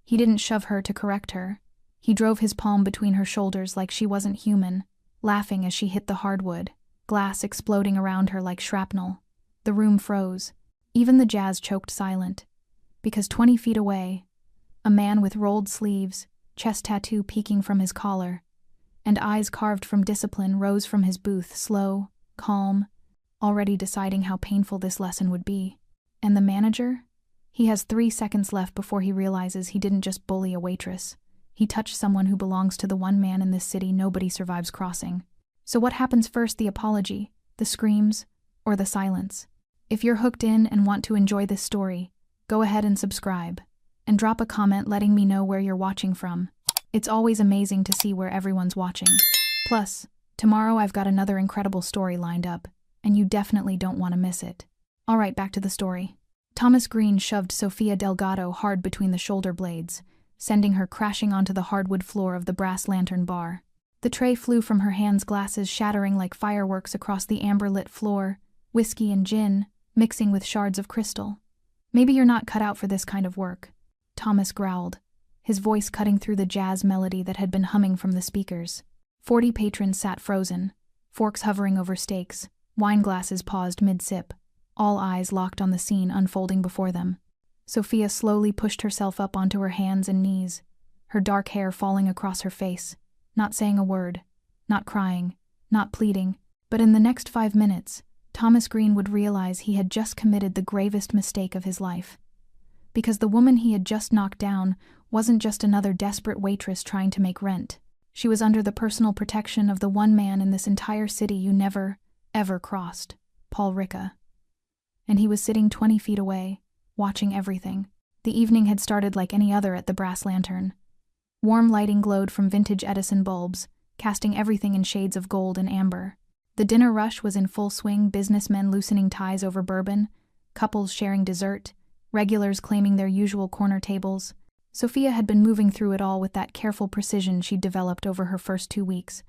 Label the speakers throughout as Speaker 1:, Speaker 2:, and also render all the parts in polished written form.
Speaker 1: He didn't shove her to correct her. He drove his palm between her shoulders like she wasn't human, laughing as she hit the hardwood, glass exploding around her like shrapnel. The room froze. Even the jazz choked silent. Because 20 feet away, a man with rolled sleeves, chest tattoo peeking from his collar, and eyes carved from discipline rose from his booth, slow, calm, already deciding how painful this lesson would be. And the manager? He has 3 seconds left before he realizes he didn't just bully a waitress. He touched someone who belongs to the one man in this city nobody survives crossing. So what happens first, the apology, the screams, or the silence? If you're hooked in and want to enjoy this story, go ahead and subscribe, and drop a comment letting me know where you're watching from. It's always amazing to see where everyone's watching. Plus, tomorrow I've got another incredible story lined up, and you definitely don't want to miss it. Alright, back to the story. Thomas Green shoved Sofia Delgado hard between the shoulder blades, sending her crashing onto the hardwood floor of the Brass Lantern bar. The tray flew from her hands, glasses shattering like fireworks across the amber-lit floor, whiskey and gin, mixing with shards of crystal. Maybe you're not cut out for this kind of work, Thomas growled, his voice cutting through the jazz melody that had been humming from the speakers. 40 patrons sat frozen, forks hovering over steaks, wine glasses paused mid-sip, all eyes locked on the scene unfolding before them. Sofia slowly pushed herself up onto her hands and knees, her dark hair falling across her face, not saying a word, not crying, not pleading. But in the next 5 minutes, Thomas Green would realize he had just committed the gravest mistake of his life. Because the woman he had just knocked down wasn't just another desperate waitress trying to make rent. She was under the personal protection of the one man in this entire city you never, ever crossed, Paul Ricca. And he was sitting 20 feet away, watching everything. The evening had started like any other at the Brass Lantern. Warm lighting glowed from vintage Edison bulbs, casting everything in shades of gold and amber. The dinner rush was in full swing, businessmen loosening ties over bourbon, couples sharing dessert, regulars claiming their usual corner tables. Sofia had been moving through it all with that careful precision she'd developed over her first 2 weeks,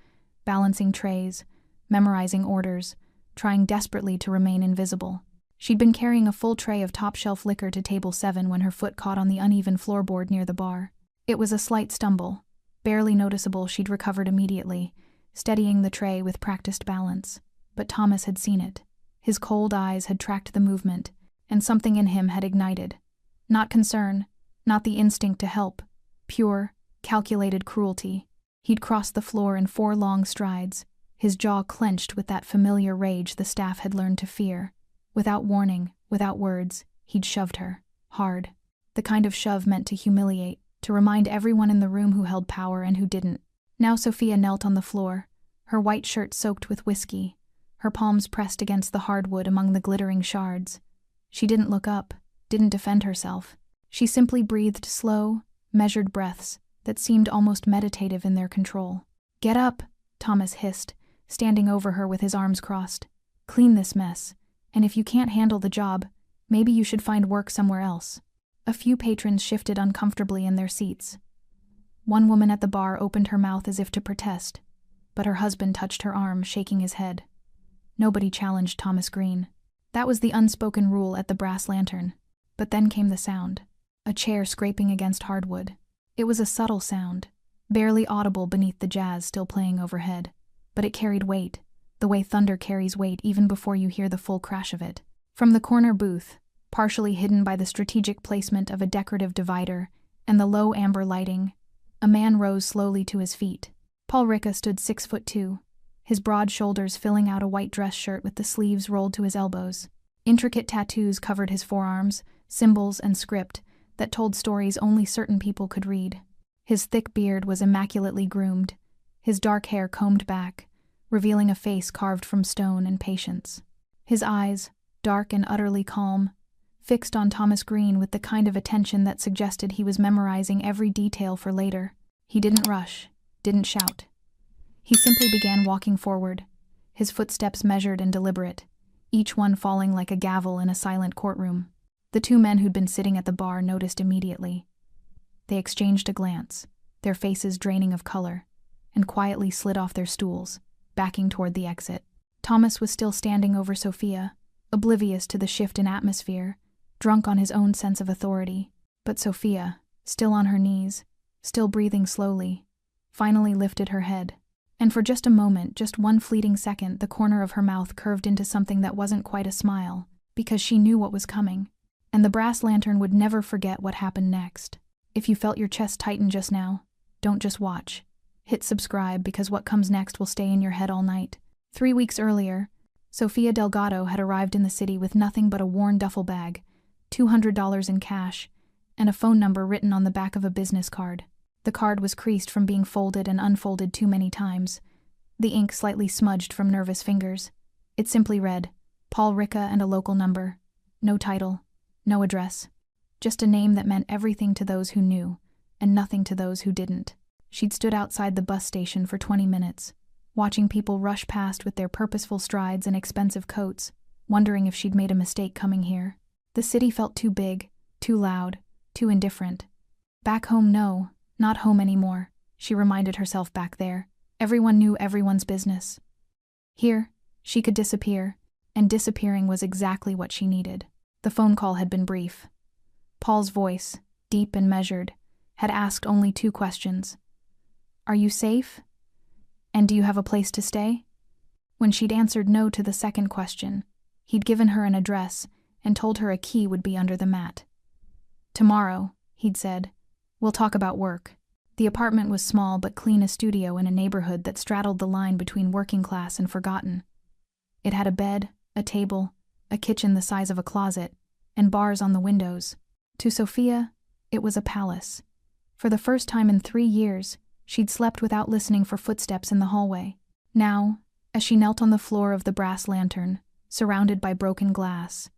Speaker 1: balancing trays, memorizing orders, trying desperately to remain invisible. She'd been carrying a full tray of top-shelf liquor to table 7 when her foot caught on the uneven floorboard near the bar. It was a slight stumble, barely noticeable. She'd recovered immediately, steadying the tray with practiced balance. But Thomas had seen it. His cold eyes had tracked the movement, and something in him had ignited. Not concern, not the instinct to help, pure, calculated cruelty. He'd crossed the floor in 4 long strides, his jaw clenched with that familiar rage the staff had learned to fear. Without warning, without words, he'd shoved her, hard. The kind of shove meant to humiliate, to remind everyone in the room who held power and who didn't. Now Sofia knelt on the floor, her white shirt soaked with whiskey, her palms pressed against the hardwood among the glittering shards. She didn't look up, didn't defend herself. She simply breathed slow, measured breaths that seemed almost meditative in their control. "Get up," Thomas hissed, standing over her with his arms crossed. "Clean this mess. And if you can't handle the job, maybe you should find work somewhere else." A few patrons shifted uncomfortably in their seats. One woman at the bar opened her mouth as if to protest, but her husband touched her arm, shaking his head. Nobody challenged Thomas Green. That was the unspoken rule at the Brass Lantern. But then came the sound. A chair scraping against hardwood. It was a subtle sound, barely audible beneath the jazz still playing overhead. But it carried weight, the way thunder carries weight even before you hear the full crash of it. From the corner booth, partially hidden by the strategic placement of a decorative divider and the low amber lighting, a man rose slowly to his feet. Paul Ricca stood 6'2", his broad shoulders filling out a white dress shirt with the sleeves rolled to his elbows. Intricate tattoos covered his forearms, symbols and script that told stories only certain people could read. His thick beard was immaculately groomed, his dark hair combed back, revealing a face carved from stone and patience. His eyes, dark and utterly calm, fixed on Thomas Green with the kind of attention that suggested he was memorizing every detail for later. He didn't rush, didn't shout. He simply began walking forward, his footsteps measured and deliberate, each one falling like a gavel in a silent courtroom. The 2 men who'd been sitting at the bar noticed immediately. They exchanged a glance, their faces draining of color, and quietly slid off their stools, backing toward the exit. Thomas was still standing over Sofia, oblivious to the shift in atmosphere, drunk on his own sense of authority. But Sofia still on her knees, still breathing slowly, finally lifted her head. And for just a moment, just one fleeting second, the corner of her mouth curved into something that wasn't quite a smile, because she knew what was coming. And the brass lantern would never forget what happened next. If you felt your chest tighten just now, don't just watch. Hit subscribe, because what comes next will stay in your head all night. 3 weeks earlier, Sofia Delgado had arrived in the city with nothing but a worn duffel bag, $200 in cash, and a phone number written on the back of a business card. The card was creased from being folded and unfolded too many times, the ink slightly smudged from nervous fingers. It simply read, Paul Ricca and a local number. No title, no address. Just a name that meant everything to those who knew, and nothing to those who didn't. She'd stood outside the bus station for 20 minutes, watching people rush past with their purposeful strides and expensive coats, wondering if she'd made a mistake coming here. The city felt too big, too loud, too indifferent. Back home, no. Not home anymore, she reminded herself back there. Everyone knew everyone's business. Here, she could disappear, and disappearing was exactly what she needed. The phone call had been brief. Paul's voice, deep and measured, had asked only 2 questions. Are you safe? And do you have a place to stay? When she'd answered no to the second question, he'd given her an address and told her a key would be under the mat. Tomorrow, he'd said, we'll talk about work. The apartment was small but clean, a studio in a neighborhood that straddled the line between working class and forgotten. It had a bed, a table, a kitchen the size of a closet, and bars on the windows. To Sofia, it was a palace. For the first time in 3 years, she'd slept without listening for footsteps in the hallway. Now, as she knelt on the floor of the brass lantern, surrounded by broken glass,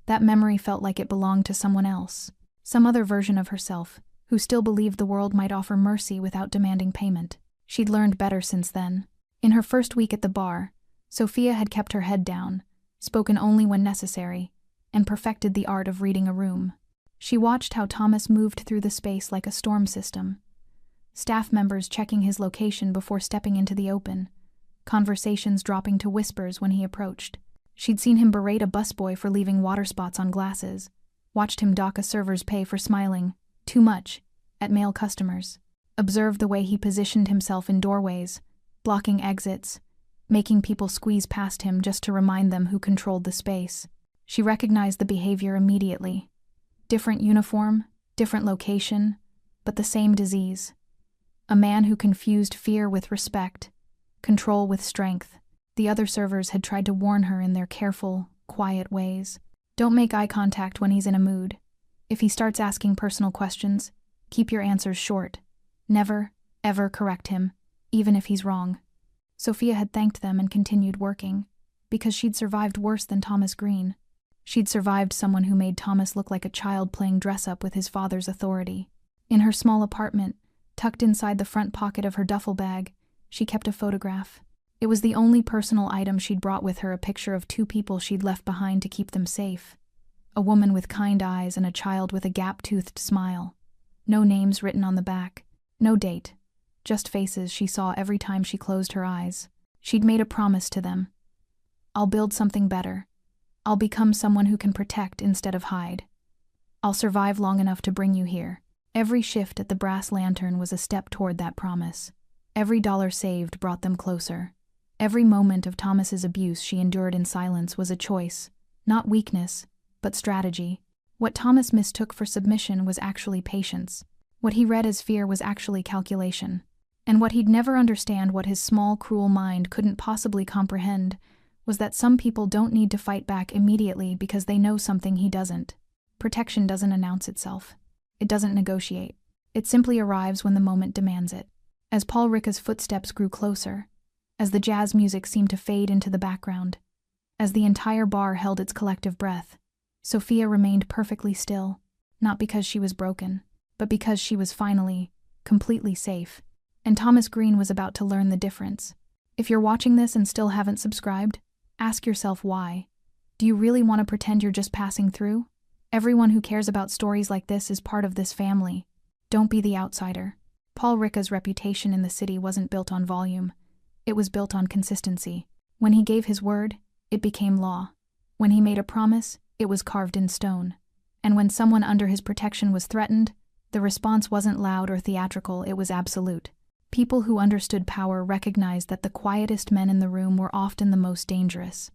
Speaker 1: that memory felt like it belonged to someone else, some other version of herself, who still believed the world might offer mercy without demanding payment. She'd learned better since then. In her first week at the bar, Sofia had kept her head down, spoken only when necessary, and perfected the art of reading a room. She watched how Thomas moved through the space like a storm system, staff members checking his location before stepping into the open, conversations dropping to whispers when he approached. She'd seen him berate a busboy for leaving water spots on glasses, watched him dock a server's pay for smiling too much at male customers, observed the way he positioned himself in doorways, blocking exits, making people squeeze past him just to remind them who controlled the space. She recognized the behavior immediately. Different uniform, different location, but the same disease. A man who confused fear with respect, control with strength. The other servers had tried to warn her in their careful, quiet ways. Don't make eye contact when he's in a mood. If he starts asking personal questions, keep your answers short. Never, ever correct him, even if he's wrong. Sofia had thanked them and continued working, because she'd survived worse than Thomas Green. She'd survived someone who made Thomas look like a child playing dress-up with his father's authority. In her small apartment, tucked inside the front pocket of her duffel bag, she kept a photograph. It was the only personal item she'd brought with her, a picture of 2 people she'd left behind to keep them safe. A woman with kind eyes and a child with a gap-toothed smile. No names written on the back, no date, just faces she saw every time she closed her eyes. She'd made a promise to them. I'll build something better. I'll become someone who can protect instead of hide. I'll survive long enough to bring you here. Every shift at the brass lantern was a step toward that promise. Every dollar saved brought them closer. Every moment of Thomas's abuse she endured in silence was a choice, not weakness, but strategy. What Thomas mistook for submission was actually patience. What he read as fear was actually calculation. And what he'd never understand, what his small, cruel mind couldn't possibly comprehend, was that some people don't need to fight back immediately because they know something he doesn't. Protection doesn't announce itself. It doesn't negotiate. It simply arrives when the moment demands it. As Paul Ricca's footsteps grew closer, as the jazz music seemed to fade into the background, as the entire bar held its collective breath, Sofia remained perfectly still, not because she was broken, but because she was finally, completely safe. And Thomas Green was about to learn the difference. If you're watching this and still haven't subscribed, ask yourself why. Do you really want to pretend you're just passing through? Everyone who cares about stories like this is part of this family. Don't be the outsider. Paul Ricca's reputation in the city wasn't built on volume. It was built on consistency. When he gave his word, it became law. When he made a promise, it was carved in stone. And when someone under his protection was threatened, The response wasn't loud or theatrical, it was absolute. People who understood power recognized that the quietest men in the room were often the most dangerous.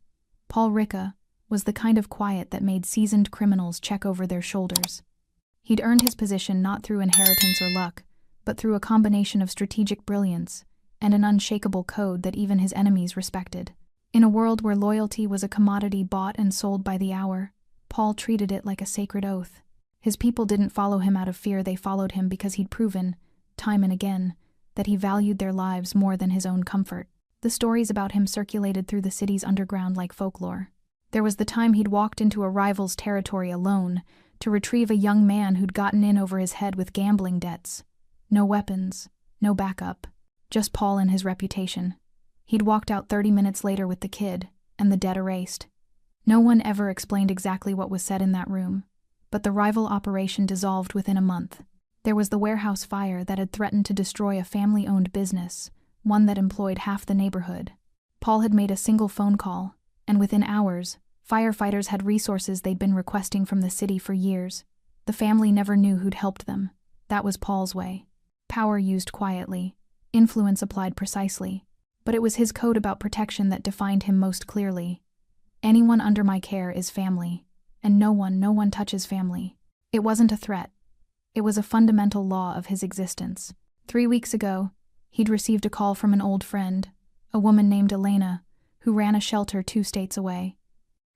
Speaker 1: Paul Ricca was the kind of quiet that made seasoned criminals check over their shoulders. He'd earned his position not through inheritance or luck, but through a combination of strategic brilliance and an unshakable code that even his enemies respected. In a world where loyalty was a commodity bought and sold by the hour, Paul treated it like a sacred oath. His people didn't follow him out of fear, they followed him because he'd proven, time and again, that he valued their lives more than his own comfort. The stories about him circulated through the city's underground like folklore. There was the time he'd walked into a rival's territory alone to retrieve a young man who'd gotten in over his head with gambling debts. No weapons, no backup, just Paul and his reputation. He'd walked out 30 minutes later with the kid, and the debt erased. No one ever explained exactly what was said in that room, but the rival operation dissolved within a month. There was the warehouse fire that had threatened to destroy a family-owned business, one that employed half the neighborhood. Paul had made a single phone call, and within hours, firefighters had resources they'd been requesting from the city for years. The family never knew who'd helped them. That was Paul's way. Power used quietly, influence applied precisely. But it was his code about protection that defined him most clearly. Anyone under my care is family, and no one touches family. It wasn't a threat. It was a fundamental law of his existence. 3 weeks ago, he'd received a call from an old friend, a woman named Elena, who ran a shelter 2 states away.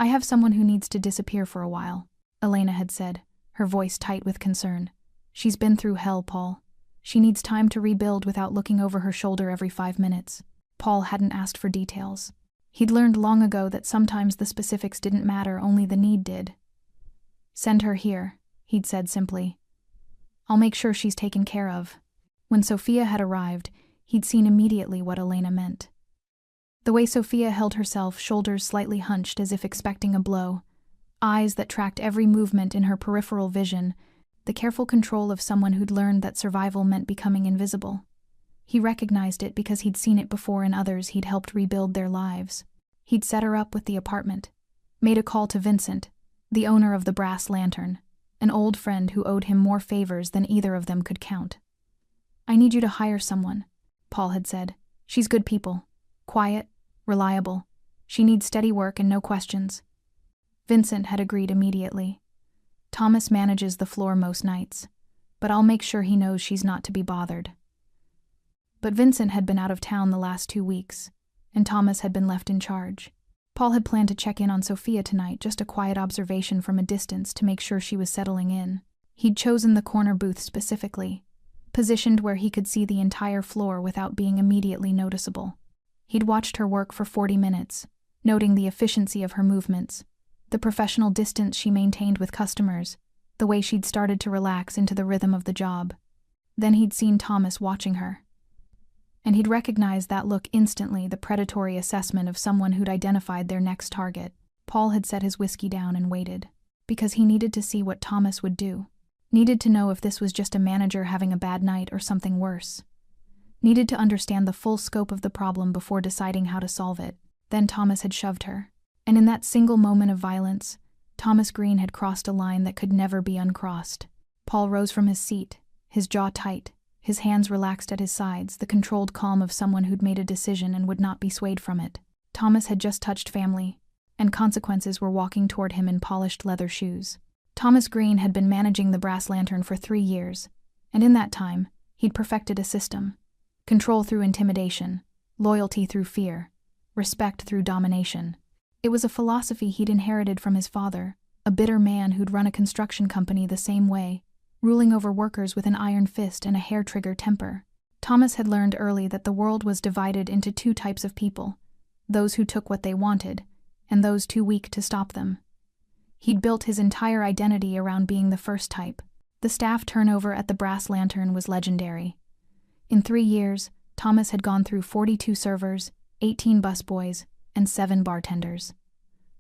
Speaker 1: "I have someone who needs to disappear for a while," Elena had said, her voice tight with concern. "She's been through hell, Paul. She needs time to rebuild without looking over her shoulder every 5 minutes. Paul hadn't asked for details. He'd learned long ago that sometimes the specifics didn't matter, only the need did. "Send her here," he'd said simply. "I'll make sure she's taken care of." When Sophia had arrived, he'd seen immediately what Elena meant. The way Sophia held herself, shoulders slightly hunched as if expecting a blow, eyes that tracked every movement in her peripheral vision, the careful control of someone who'd learned that survival meant becoming invisible. He recognized it because he'd seen it before in others he'd helped rebuild their lives. He'd set her up with the apartment, made a call to Vincent, the owner of the Brass Lantern, an old friend who owed him more favors than either of them could count. "I need you to hire someone," Paul had said. "She's good people. Quiet, reliable. She needs steady work and no questions." Vincent had agreed immediately. "Thomas manages the floor most nights, but I'll make sure he knows she's not to be bothered." But Vincent had been out of town the last 2 weeks, and Thomas had been left in charge. Paul had planned to check in on Sophia tonight, just a quiet observation from a distance to make sure she was settling in. He'd chosen the corner booth specifically, positioned where he could see the entire floor without being immediately noticeable. He'd watched her work for 40 minutes, noting the efficiency of her movements, the professional distance she maintained with customers, the way she'd started to relax into the rhythm of the job. Then he'd seen Thomas watching her. And he'd recognized that look instantly, the predatory assessment of someone who'd identified their next target. Paul had set his whiskey down and waited, because he needed to see what Thomas would do. Needed to know if this was just a manager having a bad night or something worse. Needed to understand the full scope of the problem before deciding how to solve it. Then Thomas had shoved her. And in that single moment of violence, Thomas Green had crossed a line that could never be uncrossed. Paul rose from his seat, his jaw tight, his hands relaxed at his sides, the controlled calm of someone who'd made a decision and would not be swayed from it. Thomas had just touched family, and consequences were walking toward him in polished leather shoes. Thomas Green had been managing the Brass Lantern for 3 years, and in that time, he'd perfected a system. Control through intimidation, loyalty through fear, respect through domination. It was a philosophy he'd inherited from his father, a bitter man who'd run a construction company the same way, ruling over workers with an iron fist and a hair-trigger temper. Thomas had learned early that the world was divided into 2 types of people, those who took what they wanted, and those too weak to stop them. He'd built his entire identity around being the first type. The staff turnover at the Brass Lantern was legendary. In 3 years, Thomas had gone through 42 servers, 18 busboys, and 7 bartenders.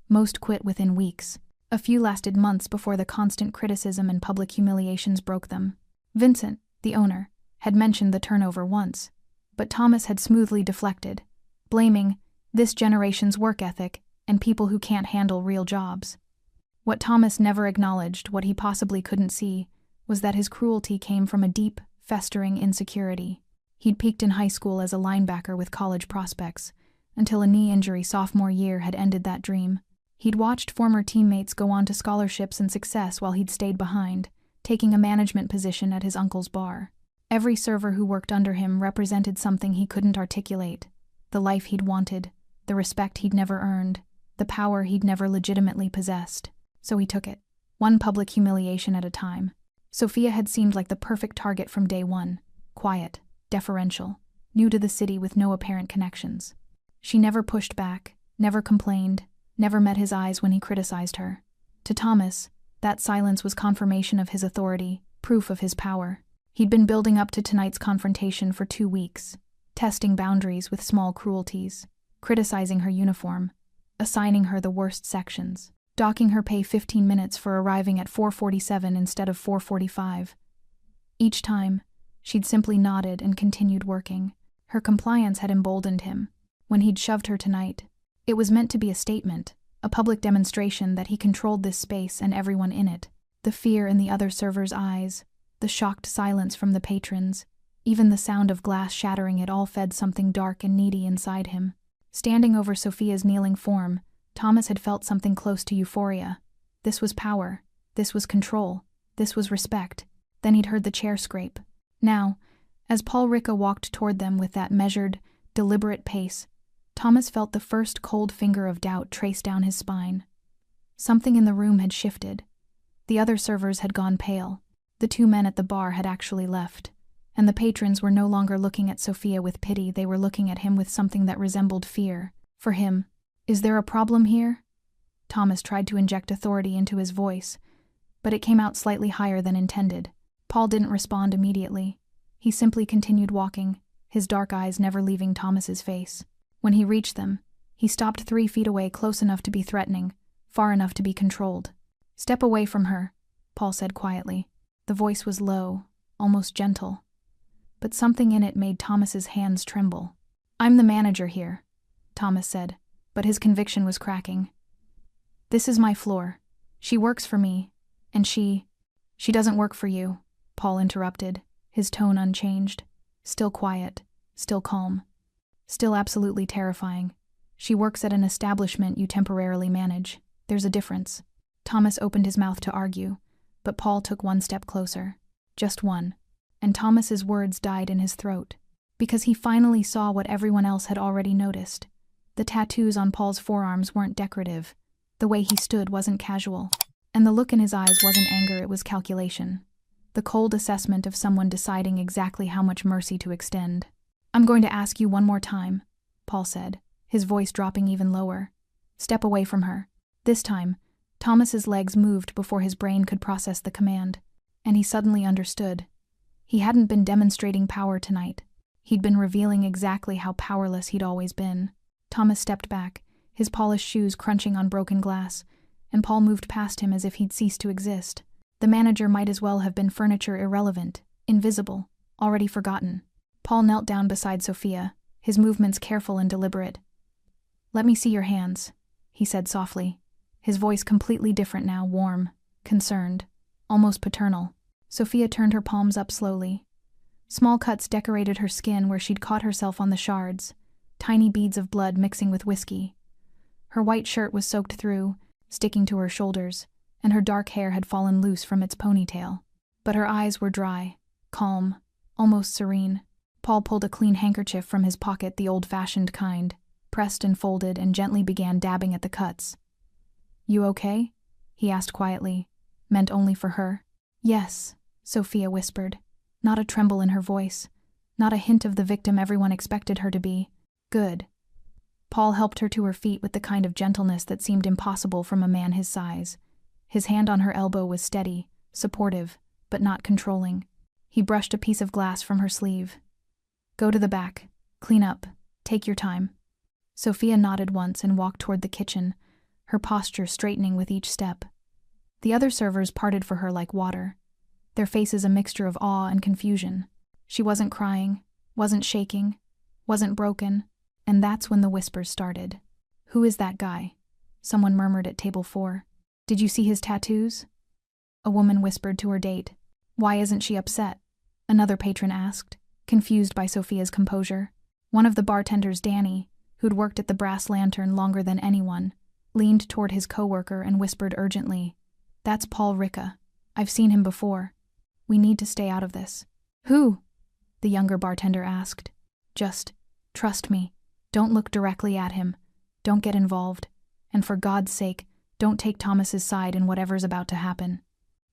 Speaker 1: Most quit within weeks. A few lasted months before the constant criticism and public humiliations broke them. Vincent, the owner, had mentioned the turnover once, but Thomas had smoothly deflected, blaming this generation's work ethic and people who can't handle real jobs. What Thomas never acknowledged, what he possibly couldn't see, was that his cruelty came from a deep, festering insecurity. He'd peaked in high school as a linebacker with college prospects, until a knee injury sophomore year had ended that dream. He'd watched former teammates go on to scholarships and success while he'd stayed behind, taking a management position at his uncle's bar. Every server who worked under him represented something he couldn't articulate: the life he'd wanted, the respect he'd never earned, the power he'd never legitimately possessed. So he took it, one public humiliation at a time. Sophia had seemed like the perfect target from day one: quiet, deferential, new to the city with no apparent connections. She never pushed back, never complained, never met his eyes when he criticized her. To Thomas, that silence was confirmation of his authority, proof of his power. He'd been building up to tonight's confrontation for 2 weeks, testing boundaries with small cruelties, criticizing her uniform, assigning her the worst sections, docking her pay 15 minutes for arriving at 4:47 instead of 4:45. Each time, she'd simply nodded and continued working. Her compliance had emboldened him. When he'd shoved her tonight, it was meant to be a statement, a public demonstration that he controlled this space and everyone in it. The fear in the other servers' eyes, the shocked silence from the patrons, even the sound of glass shattering, it all fed something dark and needy inside him. Standing over Sophia's kneeling form, Thomas had felt something close to euphoria. This was power. This was control. This was respect. Then he'd heard the chair scrape. Now, as Paul Ricca walked toward them with that measured, deliberate pace, Thomas felt the first cold finger of doubt trace down his spine. Something in the room had shifted. The other servers had gone pale. The 2 men at the bar had actually left, and the patrons were no longer looking at Sophia with pity. They were looking at him with something that resembled fear. For him, "Is there a problem here?" Thomas tried to inject authority into his voice, but it came out slightly higher than intended. Paul didn't respond immediately. He simply continued walking, his dark eyes never leaving Thomas's face. When he reached them, he stopped 3 feet away, close enough to be threatening, far enough to be controlled. "Step away from her," Paul said quietly. The voice was low, almost gentle, but something in it made Thomas's hands tremble. "I'm the manager here," Thomas said, but his conviction was cracking. "This is my floor. She works for me, and she doesn't work for you," Paul interrupted, his tone unchanged, still quiet, still calm, still absolutely terrifying. "She works at an establishment you temporarily manage. There's a difference." Thomas opened his mouth to argue, but Paul took 1 step closer. Just one. And Thomas's words died in his throat, because he finally saw what everyone else had already noticed. The tattoos on Paul's forearms weren't decorative. The way he stood wasn't casual. And the look in his eyes wasn't anger, it was calculation. The cold assessment of someone deciding exactly how much mercy to extend. "I'm going to ask you one more time," Paul said, his voice dropping even lower. "Step away from her." This time, Thomas's legs moved before his brain could process the command, and he suddenly understood. He hadn't been demonstrating power tonight. He'd been revealing exactly how powerless he'd always been. Thomas stepped back, his polished shoes crunching on broken glass, and Paul moved past him as if he'd ceased to exist. The manager might as well have been furniture, irrelevant, invisible, already forgotten. Paul knelt down beside Sophia, his movements careful and deliberate. "Let me see your hands," he said softly, his voice completely different now, warm, concerned, almost paternal. Sophia turned her palms up slowly. Small cuts decorated her skin where she'd caught herself on the shards, tiny beads of blood mixing with whiskey. Her white shirt was soaked through, sticking to her shoulders, and her dark hair had fallen loose from its ponytail. But her eyes were dry, calm, almost serene. Paul pulled a clean handkerchief from his pocket, the old-fashioned kind, pressed and folded, and gently began dabbing at the cuts. "You okay?" he asked quietly, meant only for her. "Yes," Sophia whispered, not a tremble in her voice, not a hint of the victim everyone expected her to be. "Good." Paul helped her to her feet with the kind of gentleness that seemed impossible from a man his size. His hand on her elbow was steady, supportive, but not controlling. He brushed a piece of glass from her sleeve. "Go to the back. Clean up. Take your time." Sophia nodded once and walked toward the kitchen, her posture straightening with each step. The other servers parted for her like water, their faces a mixture of awe and confusion. She wasn't crying, wasn't shaking, wasn't broken, and that's when the whispers started. "Who is that guy?" someone murmured at table 4. "Did you see his tattoos?" A woman whispered to her date. Why isn't she upset? Another patron asked, confused by Sophia's composure. One of the bartenders, Danny, who'd worked at the Brass Lantern longer than anyone, leaned toward his coworker and whispered urgently, "That's Paul Ricca. I've seen him before. We need to stay out of this." "Who?" the younger bartender asked. "Just trust me. Don't look directly at him. Don't get involved. And for God's sake, don't take Thomas's side in whatever's about to happen."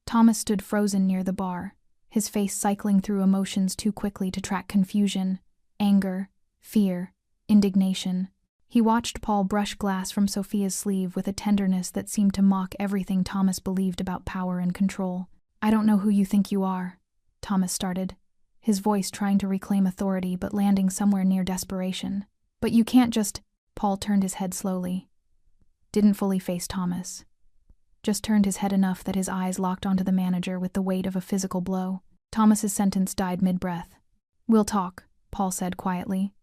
Speaker 1: Thomas stood frozen near the bar, his face cycling through emotions too quickly to track confusion, anger, fear, indignation. He watched Paul brush glass from Sophia's sleeve with a tenderness that seemed to mock everything Thomas believed about power and control. "I don't know who you think you are," Thomas started, his voice trying to reclaim authority but landing somewhere near desperation. "But you can't just—" Paul turned his head slowly. Didn't fully face Thomas. Just turned his head enough that his eyes locked onto the manager with the weight of a physical blow. Thomas's sentence died mid-breath. "We'll talk," Paul said quietly.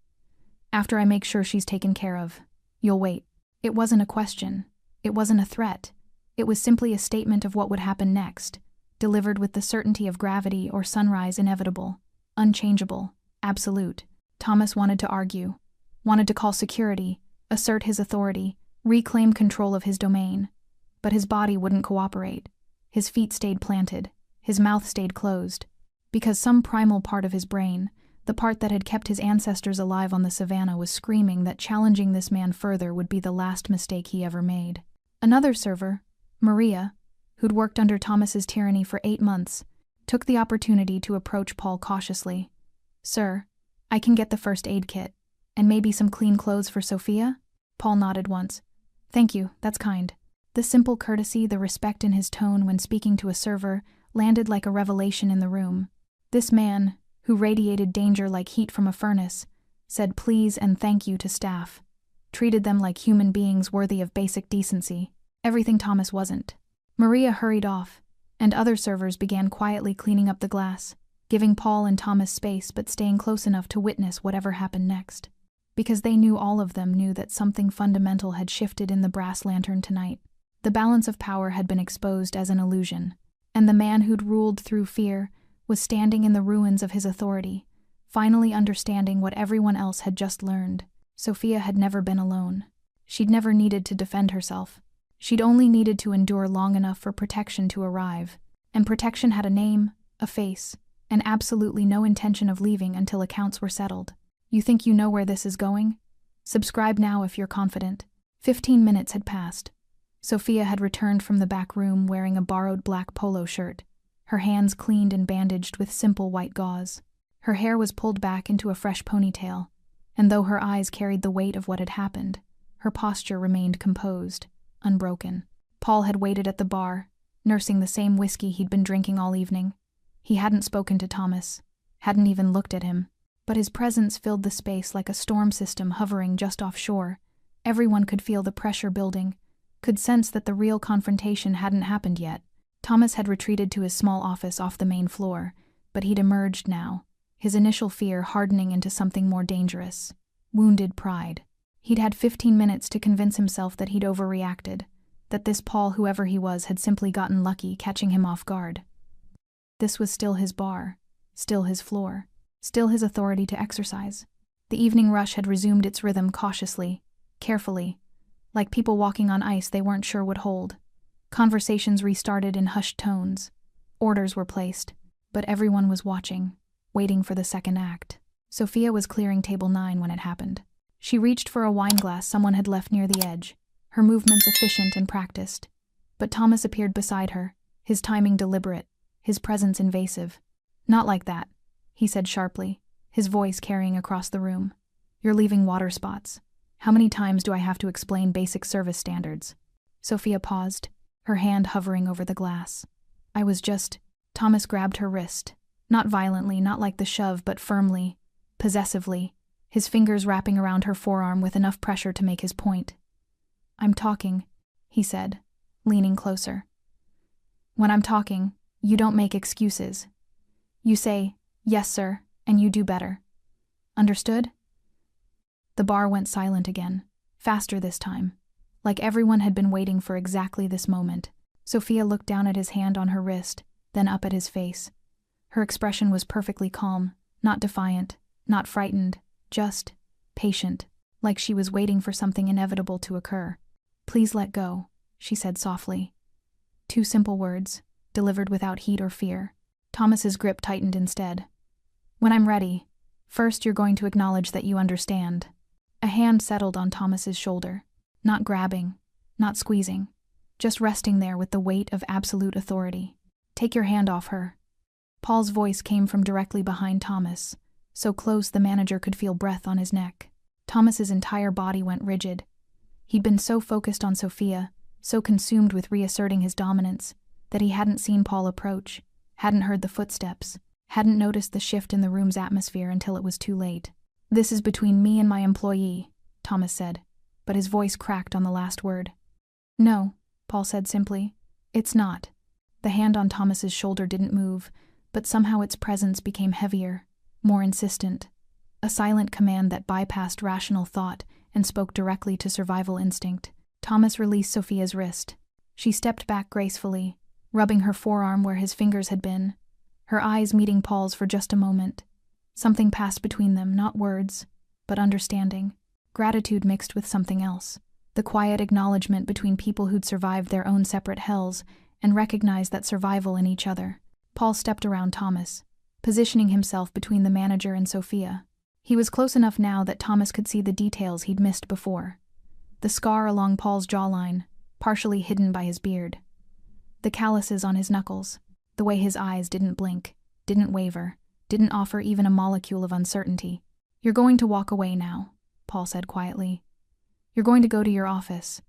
Speaker 1: "After I make sure she's taken care of. You'll wait." It wasn't a question. It wasn't a threat. It was simply a statement of what would happen next, delivered with the certainty of gravity or sunrise inevitable, unchangeable, absolute. Thomas wanted to argue, wanted to call security, assert his authority, reclaim control of his domain. But his body wouldn't cooperate. His feet stayed planted. His mouth stayed closed. Because some primal part of his brain, the part that had kept his ancestors alive on the savannah, was screaming that challenging this man further would be the last mistake he ever made. Another server, Maria, who'd worked under Thomas's tyranny for 8 months, took the opportunity to approach Paul cautiously. "Sir, I can get the first aid kit, and maybe some clean clothes for Sophia?" Paul nodded once. "Thank you, that's kind." The simple courtesy, the respect in his tone when speaking to a server, landed like a revelation in the room. This man, who radiated danger like heat from a furnace, said please and thank you to staff, treated them like human beings worthy of basic decency, everything Thomas wasn't. Maria hurried off, and other servers began quietly cleaning up the glass, giving Paul and Thomas space but staying close enough to witness whatever happened next. Because they knew, all of them knew, that something fundamental had shifted in the Brass Lantern tonight. The balance of power had been exposed as an illusion, and the man who'd ruled through fear was standing in the ruins of his authority, finally understanding what everyone else had just learned. Sophia had never been alone. She'd never needed to defend herself. She'd only needed to endure long enough for protection to arrive. And protection had a name, a face, and absolutely no intention of leaving until accounts were settled. You think you know where this is going? Subscribe now if you're confident. 15 minutes had passed. Sophia had returned from the back room wearing a borrowed black polo shirt, her hands cleaned and bandaged with simple white gauze. Her hair was pulled back into a fresh ponytail, and though her eyes carried the weight of what had happened, her posture remained composed, unbroken. Paul had waited at the bar, nursing the same whiskey he'd been drinking all evening. He hadn't spoken to Thomas, hadn't even looked at him, but his presence filled the space like a storm system hovering just offshore. Everyone could feel the pressure building, could sense that the real confrontation hadn't happened yet. Thomas had retreated to his small office off the main floor, but he'd emerged now, his initial fear hardening into something more dangerous. Wounded pride. He'd had 15 minutes to convince himself that he'd overreacted, that this Paul, whoever he was, had simply gotten lucky catching him off guard. This was still his bar, still his floor, still his authority to exercise. The evening rush had resumed its rhythm cautiously, carefully, like people walking on ice they weren't sure would hold. Conversations restarted in hushed tones. Orders were placed, but everyone was watching, waiting for the second act. Sophia was clearing table 9 when it happened. She reached for a wine glass someone had left near the edge, her movements efficient and practiced. But Thomas appeared beside her, his timing deliberate, his presence invasive. "Not like that," he said sharply, his voice carrying across the room. "You're leaving water spots. How many times do I have to explain basic service standards?" Sophia paused, her hand hovering over the glass. "I was just—" Thomas grabbed her wrist, not violently, not like the shove, but firmly, possessively, his fingers wrapping around her forearm with enough pressure to make his point. "I'm talking," he said, leaning closer. "When I'm talking, you don't make excuses. You say, 'Yes, sir,' and you do better. Understood?" The bar went silent again, faster this time, like everyone had been waiting for exactly this moment. Sophia looked down at his hand on her wrist, then up at his face, Her expression was perfectly calm, not defiant, not frightened, just patient, like she was waiting for something inevitable to occur. "Please let go," she said softly. 2 simple words, delivered without heat or fear. Thomas's grip tightened instead. "When I'm ready. First, you're going to acknowledge that you understand." A hand settled on Thomas's shoulder, not grabbing, not squeezing, just resting there with the weight of absolute authority. "Take your hand off her." Paul's voice came from directly behind Thomas, so close the manager could feel breath on his neck. Thomas's entire body went rigid. He'd been so focused on Sophia, so consumed with reasserting his dominance, that he hadn't seen Paul approach, hadn't heard the footsteps, hadn't noticed the shift in the room's atmosphere until it was too late. "This is between me and my employee," Thomas said, but his voice cracked on the last word. "No," Paul said simply. "It's not." The hand on Thomas's shoulder didn't move, but somehow its presence became heavier, more insistent. A silent command that bypassed rational thought and spoke directly to survival instinct. Thomas released Sophia's wrist. She stepped back gracefully, rubbing her forearm where his fingers had been, her eyes meeting Paul's for just a moment. Something passed between them, not words, but understanding. Gratitude mixed with something else. The quiet acknowledgement between people who'd survived their own separate hells and recognized that survival in each other. Paul stepped around Thomas, positioning himself between the manager and Sophia. He was close enough now that Thomas could see the details he'd missed before. The scar along Paul's jawline, partially hidden by his beard. The calluses on his knuckles. The way his eyes didn't blink, didn't waver, didn't offer even a molecule of uncertainty. "You're going to walk away now," Paul said quietly. "You're going to go to your office,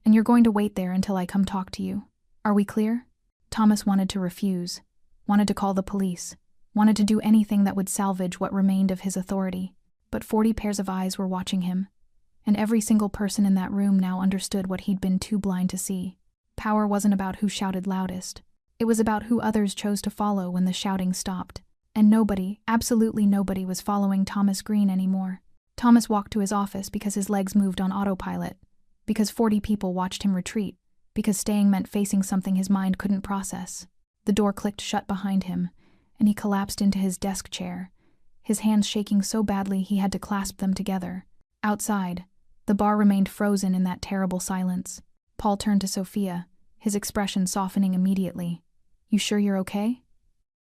Speaker 1: and you're going to wait there until I come talk to you. Are we clear?" Thomas wanted to refuse, wanted to call the police, wanted to do anything that would salvage what remained of his authority. But 40 pairs of eyes were watching him, and every single person in that room now understood what he'd been too blind to see. Power wasn't about who shouted loudest. It was about who others chose to follow when the shouting stopped. And nobody, absolutely nobody, was following Thomas Green anymore. Thomas walked to his office because his legs moved on autopilot, because 40 people watched him retreat, because staying meant facing something his mind couldn't process. The door clicked shut behind him, and he collapsed into his desk chair, his hands shaking so badly he had to clasp them together. Outside, the bar remained frozen in that terrible silence. Paul turned to Sophia, his expression softening immediately. "You sure you're okay?"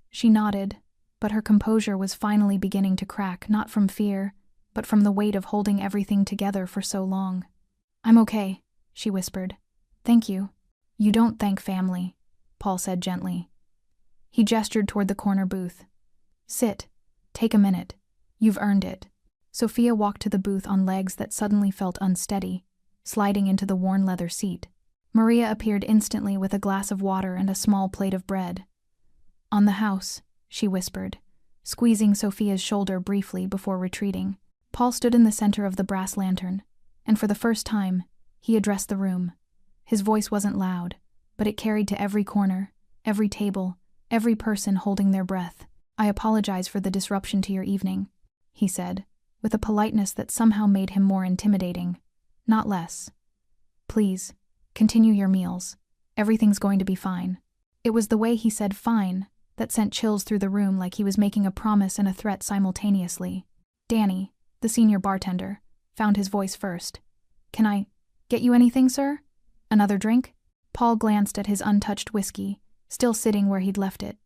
Speaker 1: She nodded, but her composure was finally beginning to crack, not from fear, but from the weight of holding everything together for so long. "I'm okay," she whispered. "Thank you." "You don't thank family," Paul said gently. He gestured toward the corner booth. "Sit. Take a minute. You've earned it." Sophia walked to the booth on legs that suddenly felt unsteady, sliding into the worn leather seat. Maria appeared instantly with a glass of water and a small plate of bread. "On the house," she whispered, squeezing Sophia's shoulder briefly before retreating. Paul stood in the center of the brass lantern, and for the first time, he addressed the room. His voice wasn't loud, but it carried to every corner, every table, every person holding their breath. "I apologize for the disruption to your evening," he said, with a politeness that somehow made him more intimidating, not less. "Please, continue your meals. Everything's going to be fine." It was the way he said fine that sent chills through the room, like he was making a promise and a threat simultaneously. Danny, the senior bartender, found his voice first. "Can I get you anything, sir? Another drink?" Paul glanced at his untouched whiskey, still sitting where he'd left it.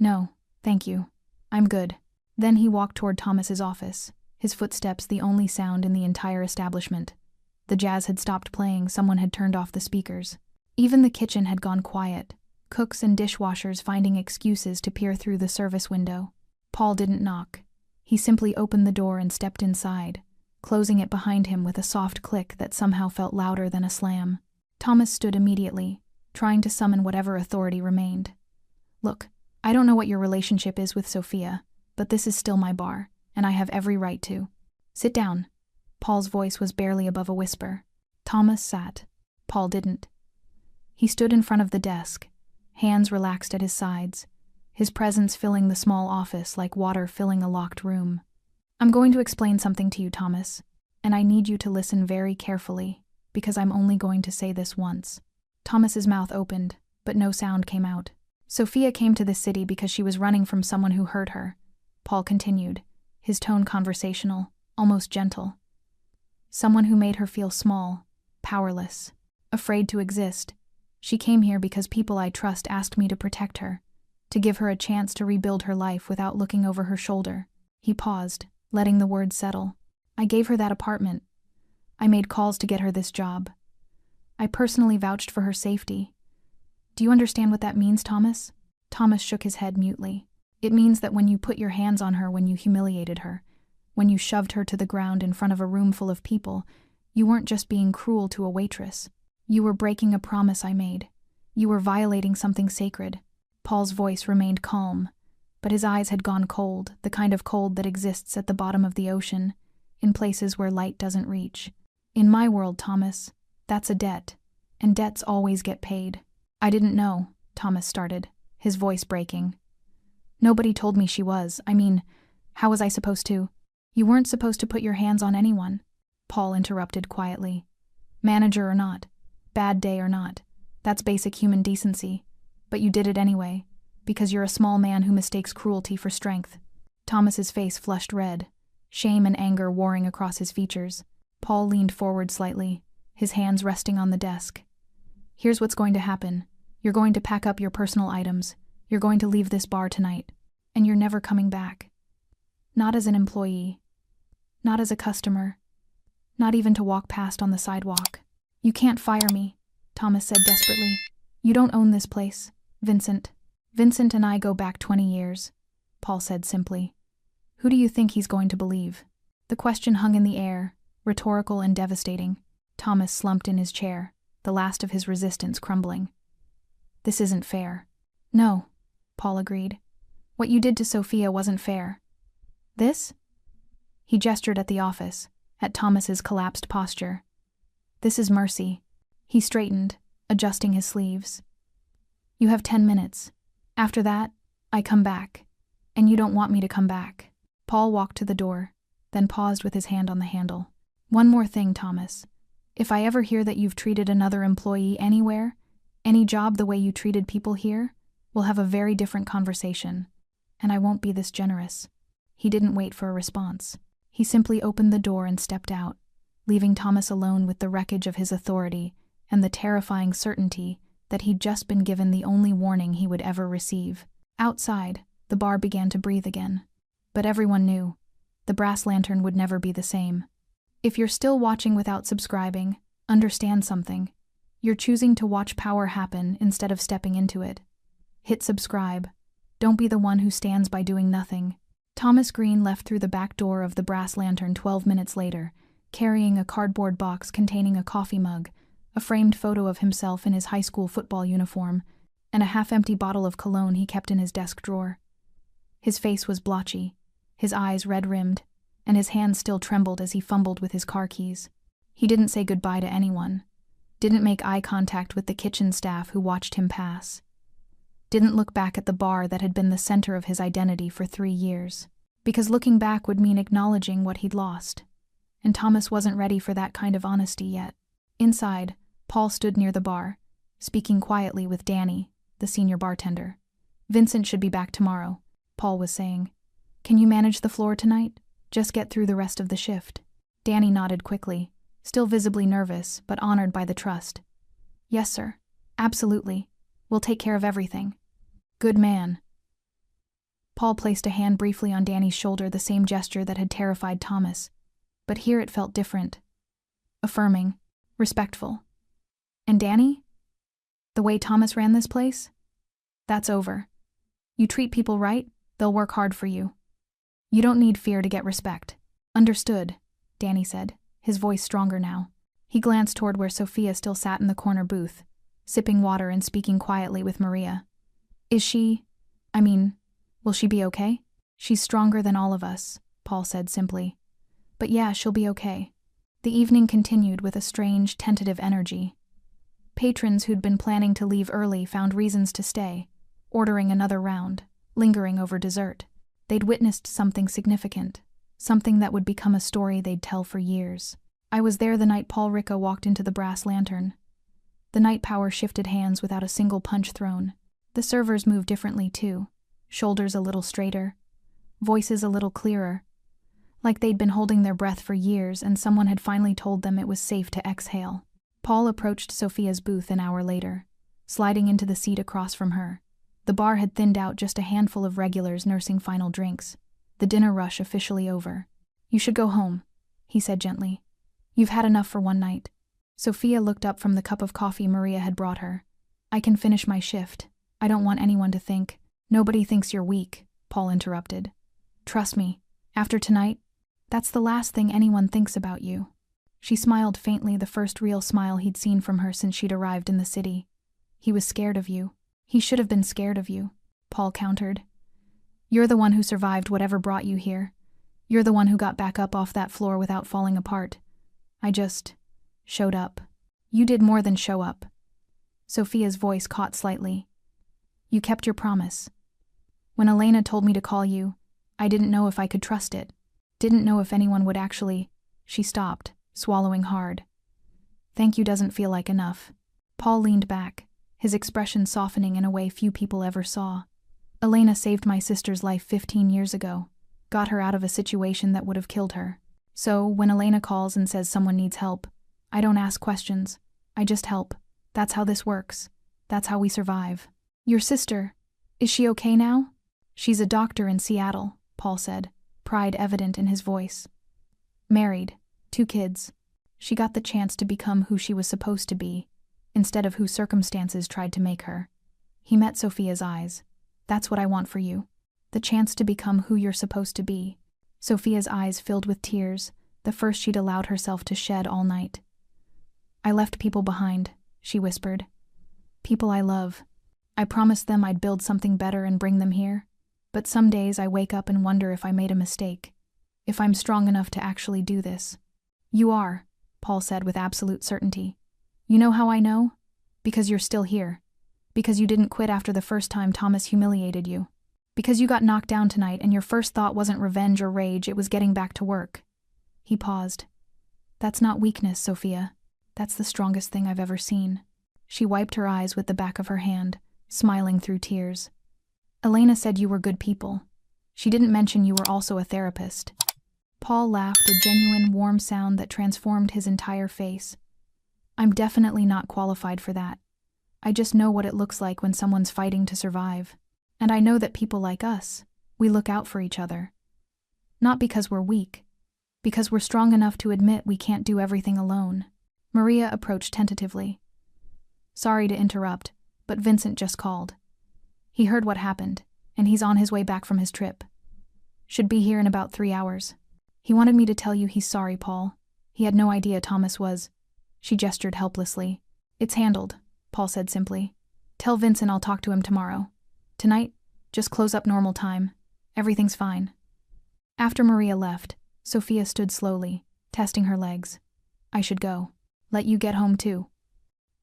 Speaker 1: "No, thank you. I'm good." Then he walked toward Thomas's office, his footsteps the only sound in the entire establishment. The jazz had stopped playing, someone had turned off the speakers. Even the kitchen had gone quiet, cooks and dishwashers finding excuses to peer through the service window. Paul didn't knock. He simply opened the door and stepped inside, closing it behind him with a soft click that somehow felt louder than a slam. Thomas stood immediately, trying to summon whatever authority remained. "Look, I don't know what your relationship is with Sophia, but this is still my bar, and I have every right to." "Sit down." Paul's voice was barely above a whisper. Thomas sat. Paul didn't. He stood in front of the desk, hands relaxed at his sides, his presence filling the small office like water filling a locked room. "I'm going to explain something to you, Thomas, and I need you to listen very carefully, because I'm only going to say this once." Thomas's mouth opened, but no sound came out. Sophia came to this city because she was running from someone who hurt her, Paul continued, his tone conversational, almost gentle. Someone who made her feel small, powerless, afraid to exist. She came here because people I trust asked me to protect her, to give her a chance to rebuild her life without looking over her shoulder. He paused, letting the words settle. I gave her that apartment. I made calls to get her this job. I personally vouched for her safety. Do you understand what that means, Thomas? Thomas shook his head mutely. It means that when you put your hands on her, when you humiliated her, when you shoved her to the ground in front of a room full of people, you weren't just being cruel to a waitress. You were breaking a promise I made. You were violating something sacred. Paul's voice remained calm, but his eyes had gone cold, the kind of cold that exists at the bottom of the ocean, in places where light doesn't reach. In my world, Thomas, that's a debt, and debts always get paid. I didn't know, Thomas started, his voice breaking. Nobody told me she was. I mean, how was I supposed to? You weren't supposed to put your hands on anyone, Paul interrupted quietly. Manager or not, bad day or not, that's basic human decency. But you did it anyway, because you're a small man who mistakes cruelty for strength. Thomas's face flushed red, shame and anger warring across his features. Paul leaned forward slightly, his hands resting on the desk. Here's what's going to happen. You're going to pack up your personal items. You're going to leave this bar tonight. And you're never coming back. Not as an employee. Not as a customer. Not even to walk past on the sidewalk. You can't fire me, Thomas said desperately. You don't own this place, Vincent. Vincent and I go back 20 years, Paul said simply. Who do you think he's going to believe? The question hung in the air, rhetorical and devastating. Thomas slumped in his chair, the last of his resistance crumbling. This isn't fair. No, Paul agreed. What you did to Sophia wasn't fair. This? He gestured at the office, at Thomas's collapsed posture. This is mercy. He straightened, adjusting his sleeves. You have 10 minutes. After that, I come back. And you don't want me to come back. Paul walked to the door, then paused with his hand on the handle. One more thing, Thomas. If I ever hear that you've treated another employee anywhere, any job the way you treated people here, we'll have a very different conversation. And I won't be this generous. He didn't wait for a response. He simply opened the door and stepped out, leaving Thomas alone with the wreckage of his authority and the terrifying certainty that he'd just been given the only warning he would ever receive. Outside, the bar began to breathe again. But everyone knew, the brass lantern would never be the same. If you're still watching without subscribing, understand something. You're choosing to watch power happen instead of stepping into it. Hit subscribe. Don't be the one who stands by doing nothing. Thomas Green left through the back door of the brass lantern 12 minutes later, carrying a cardboard box containing a coffee mug, a framed photo of himself in his high school football uniform, and a half-empty bottle of cologne he kept in his desk drawer. His face was blotchy, his eyes red-rimmed, and his hands still trembled as he fumbled with his car keys. He didn't say goodbye to anyone, didn't make eye contact with the kitchen staff who watched him pass, didn't look back at the bar that had been the center of his identity for 3 years, because looking back would mean acknowledging what he'd lost, and Thomas wasn't ready for that kind of honesty yet. Inside, Paul stood near the bar, speaking quietly with Danny, the senior bartender. Vincent should be back tomorrow, Paul was saying. Can you manage the floor tonight? Just get through the rest of the shift. Danny nodded quickly, still visibly nervous, but honored by the trust. Yes, sir. Absolutely. We'll take care of everything. Good man. Paul placed a hand briefly on Danny's shoulder, the same gesture that had terrified Thomas. But here it felt different. Affirming. Respectful. And Danny? The way Thomas ran this place? That's over. You treat people right, they'll work hard for you. You don't need fear to get respect. Understood, Danny said, his voice stronger now. He glanced toward where Sophia still sat in the corner booth, sipping water and speaking quietly with Maria. Will she be okay? She's stronger than all of us, Paul said simply. But yeah, she'll be okay. The evening continued with a strange, tentative energy. Patrons who'd been planning to leave early found reasons to stay, ordering another round, lingering over dessert. They'd witnessed something significant, something that would become a story they'd tell for years. I was there the night Paul Ricca walked into the brass lantern. The night power shifted hands without a single punch thrown. The servers moved differently too, shoulders a little straighter, voices a little clearer, like they'd been holding their breath for years and someone had finally told them it was safe to exhale. Paul approached Sophia's booth an hour later, sliding into the seat across from her. The bar had thinned out just a handful of regulars nursing final drinks, the dinner rush officially over. "You should go home," he said gently. "You've had enough for one night." Sophia looked up from the cup of coffee Maria had brought her. "I can finish my shift. I don't want anyone to think." "Nobody thinks you're weak," Paul interrupted. "Trust me, after tonight, that's the last thing anyone thinks about you." She smiled faintly, the first real smile he'd seen from her since she'd arrived in the city. "He was scared of you." "He should have been scared of you," Paul countered. "You're the one who survived whatever brought you here. You're the one who got back up off that floor without falling apart. I just showed up." "You did more than show up." Sophia's voice caught slightly. "You kept your promise. When Elena told me to call you, I didn't know if I could trust it. Didn't know if anyone would actually—" She stopped, swallowing hard. "Thank you doesn't feel like enough." Paul leaned back, his expression softening in a way few people ever saw. "Elena saved my sister's life 15 years ago, got her out of a situation that would have killed her. So, when Elena calls and says someone needs help, I don't ask questions, I just help. That's how this works. That's how we survive." "Your sister, is she okay now?" "She's a doctor in Seattle," Paul said, pride evident in his voice. "Married, 2 kids. She got the chance to become who she was supposed to be, instead of who circumstances tried to make her." He met Sophia's eyes. "That's what I want for you. The chance to become who you're supposed to be." Sophia's eyes filled with tears, the first she'd allowed herself to shed all night. "I left people behind," she whispered. "People I love. I promised them I'd build something better and bring them here. But some days I wake up and wonder if I made a mistake. If I'm strong enough to actually do this." "You are," Paul said with absolute certainty. "You know how I know? Because you're still here. Because you didn't quit after the first time Thomas humiliated you. Because you got knocked down tonight and your first thought wasn't revenge or rage, it was getting back to work." He paused. "That's not weakness, Sophia. That's the strongest thing I've ever seen." She wiped her eyes with the back of her hand, smiling through tears. "Elena said you were good people. She didn't mention you were also a therapist." Paul laughed, a genuine, warm sound that transformed his entire face. "I'm definitely not qualified for that. I just know what it looks like when someone's fighting to survive. And I know that people like us, we look out for each other. Not because we're weak, because we're strong enough to admit we can't do everything alone." Maria approached tentatively. "Sorry to interrupt, but Vincent just called. He heard what happened, and he's on his way back from his trip. Should be here in about 3 hours. He wanted me to tell you he's sorry, Paul. He had no idea Thomas was—" She gestured helplessly. "It's handled," Paul said simply. "Tell Vincent I'll talk to him tomorrow. Tonight, just close up normal time. Everything's fine." After Maria left, Sophia stood slowly, testing her legs. "I should go. Let you get home too."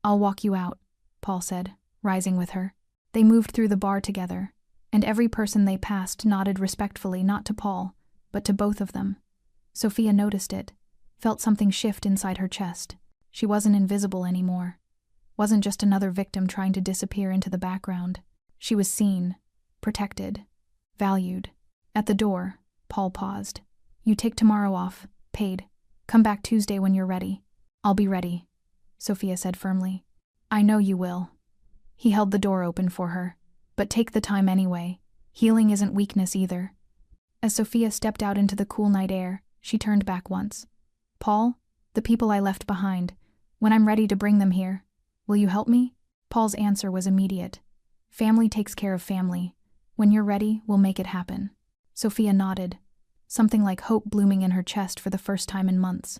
Speaker 1: "I'll walk you out," Paul said, rising with her. They moved through the bar together, and every person they passed nodded respectfully, not to Paul, but to both of them. Sophia noticed it, felt something shift inside her chest. She wasn't invisible anymore. Wasn't just another victim trying to disappear into the background. She was seen, protected, valued. At the door, Paul paused. "You take tomorrow off, paid. Come back Tuesday when you're ready." "I'll be ready," Sophia said firmly. "I know you will." He held the door open for her. "But take the time anyway. Healing isn't weakness either." As Sophia stepped out into the cool night air, she turned back once. "Paul, the people I left behind, when I'm ready to bring them here, will you help me?" Paul's answer was immediate. "Family takes care of family. When you're ready, we'll make it happen." Sophia nodded, something like hope blooming in her chest for the first time in months.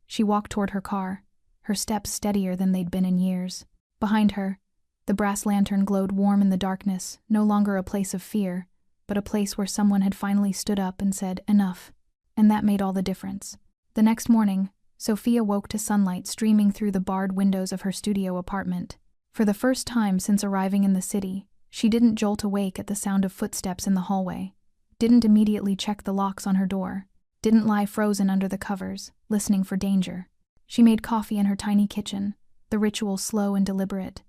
Speaker 1: She walked toward her car, her steps steadier than they'd been in years. Behind her, the brass lantern glowed warm in the darkness, no longer a place of fear, but a place where someone had finally stood up and said, "Enough." And that made all the difference. The next morning, Sophia woke to sunlight streaming through the barred windows of her studio apartment. For the first time since arriving in the city, she didn't jolt awake at the sound of footsteps in the hallway, didn't immediately check the locks on her door, didn't lie frozen under the covers, listening for danger. She made coffee in her tiny kitchen, the ritual slow and deliberate.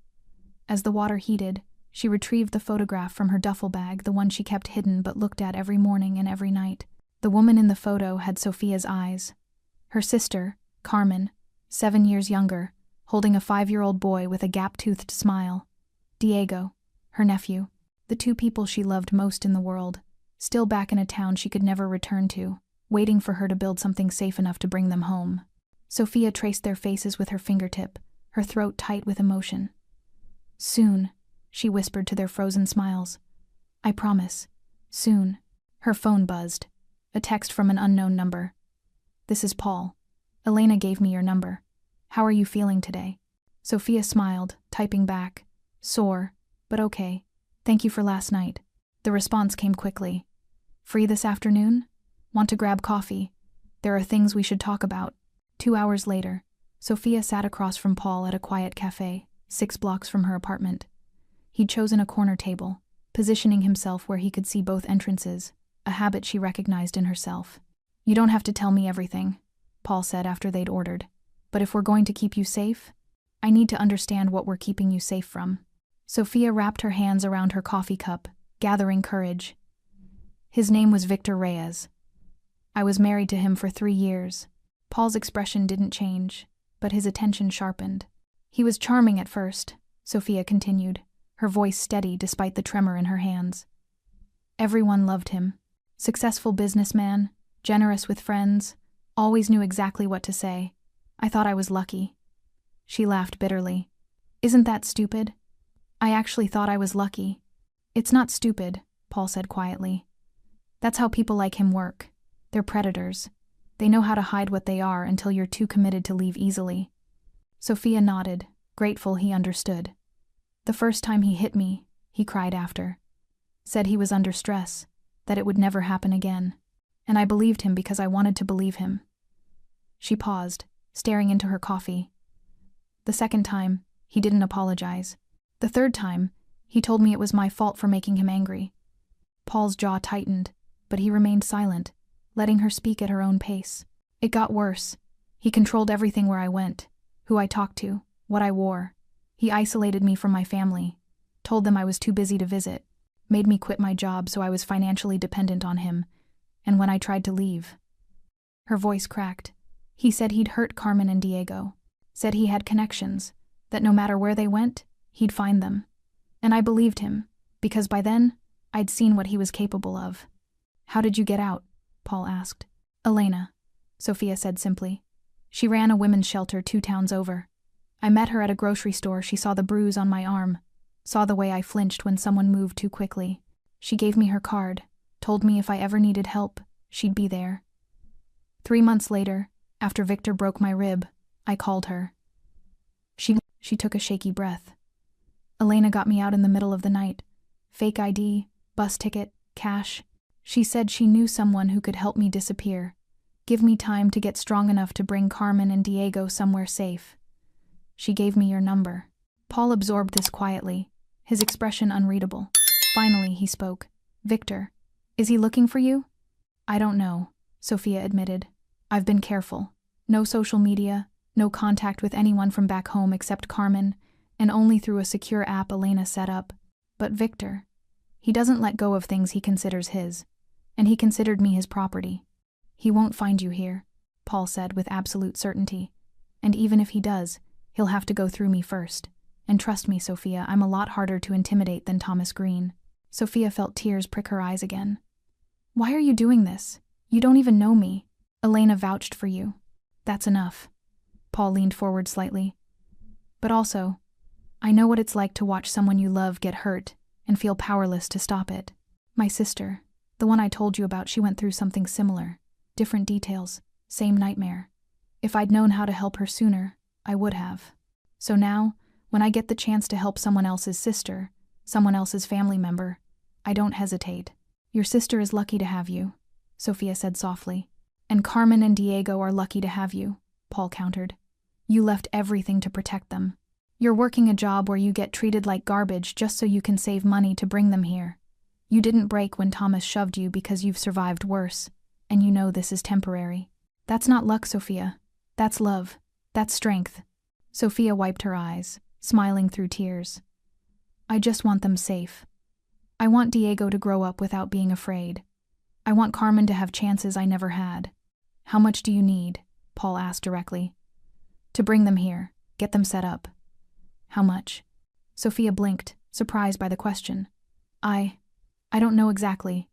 Speaker 1: As the water heated, She retrieved the photograph from her duffel bag, the one she kept hidden but looked at every morning and every night. The woman in the photo had Sophia's eyes. Her sister, Carmen, 7 years younger, holding a 5-year-old boy with a gap-toothed smile. Diego, her nephew, the 2 people she loved most in the world, still back in a town she could never return to, waiting for her to build something safe enough to bring them home. Sophia traced their faces with her fingertip, her throat tight with emotion. "Soon," she whispered to their frozen smiles. "I promise. Soon." Her phone buzzed. A text from an unknown number. "This is Paul. Elena gave me your number. How are you feeling today?" Sophia smiled, typing back. "Sore, but okay. Thank you for last night." The response came quickly. "Free this afternoon? Want to grab coffee? There are things we should talk about." 2 hours later, Sophia sat across from Paul at a quiet cafe, 6 blocks from her apartment. He'd chosen a corner table, positioning himself where he could see both entrances, a habit she recognized in herself. "You don't have to tell me everything," Paul said after they'd ordered. "But if we're going to keep you safe, I need to understand what we're keeping you safe from." Sophia wrapped her hands around her coffee cup, gathering courage. "His name was Victor Reyes. I was married to him for 3 years. Paul's expression didn't change, but his attention sharpened. "He was charming at first," Sophia continued, her voice steady despite the tremor in her hands. "Everyone loved him. Successful businessman, generous with friends, always knew exactly what to say. I thought I was lucky." She laughed bitterly. "Isn't that stupid? I actually thought I was lucky." "It's not stupid," Paul said quietly. "That's how people like him work. They're predators. They know how to hide what they are until you're too committed to leave easily." Sophia nodded, grateful he understood. "The first time he hit me," he cried after. "Said he was under stress, that it would never happen again. And I believed him because I wanted to believe him." She paused, staring into her coffee. "The second time, he didn't apologize. The third time, he told me it was my fault for making him angry." Paul's jaw tightened, but he remained silent, letting her speak at her own pace. "It got worse. He controlled everything where I went, who I talked to, what I wore. He isolated me from my family, told them I was too busy to visit, made me quit my job so I was financially dependent on him, and when I tried to leave..." Her voice cracked. "He said he'd hurt Carmen and Diego, said he had connections, that no matter where they went, he'd find them. And I believed him, because by then, I'd seen what he was capable of." "How did you get out?" Paul asked. "Elena," Sophia said simply. "She ran a women's shelter 2 towns over. I met her at a grocery store. She saw the bruise on my arm, saw the way I flinched when someone moved too quickly. She gave me her card, told me if I ever needed help, she'd be there. 3 months later, after Victor broke my rib, I called her. She took a shaky breath. Elena got me out in the middle of the night. Fake ID, bus ticket, cash. She said she knew someone who could help me disappear, give me time to get strong enough to bring Carmen and Diego somewhere safe. She gave me your number." Paul absorbed this quietly, his expression unreadable. Finally, he spoke. "Victor, is he looking for you?" "I don't know," Sophia admitted. "I've been careful. No social media, no contact with anyone from back home except Carmen, and only through a secure app Elena set up. But Victor, he doesn't let go of things he considers his, and he considered me his property. He won't find you here," Paul said with absolute certainty. "And even if he does, he'll have to go through me first. And trust me, Sophia, I'm a lot harder to intimidate than Thomas Green." Sophia felt tears prick her eyes again. "Why are you doing this? You don't even know me. Elena vouched for you." "That's enough." Paul leaned forward slightly. "But also, I know what it's like to watch someone you love get hurt and feel powerless to stop it. My sister, the one I told you about, she went through something similar. Different details, same nightmare. If I'd known how to help her sooner, I would have. So now, when I get the chance to help someone else's sister, someone else's family member, I don't hesitate." "Your sister is lucky to have you," Sophia said softly. "And Carmen and Diego are lucky to have you," Paul countered. "You left everything to protect them. You're working a job where you get treated like garbage just so you can save money to bring them here. You didn't break when Thomas shoved you because you've survived worse, and you know this is temporary. That's not luck, Sophia. That's love. That's strength." Sophia wiped her eyes, smiling through tears. I just want them safe. I want Diego to grow up without being afraid. I want Carmen to have chances I never had. How much do you need? Paul asked directly. To bring them here, get them set up. How much? Sophia blinked, surprised by the question. I don't know exactly.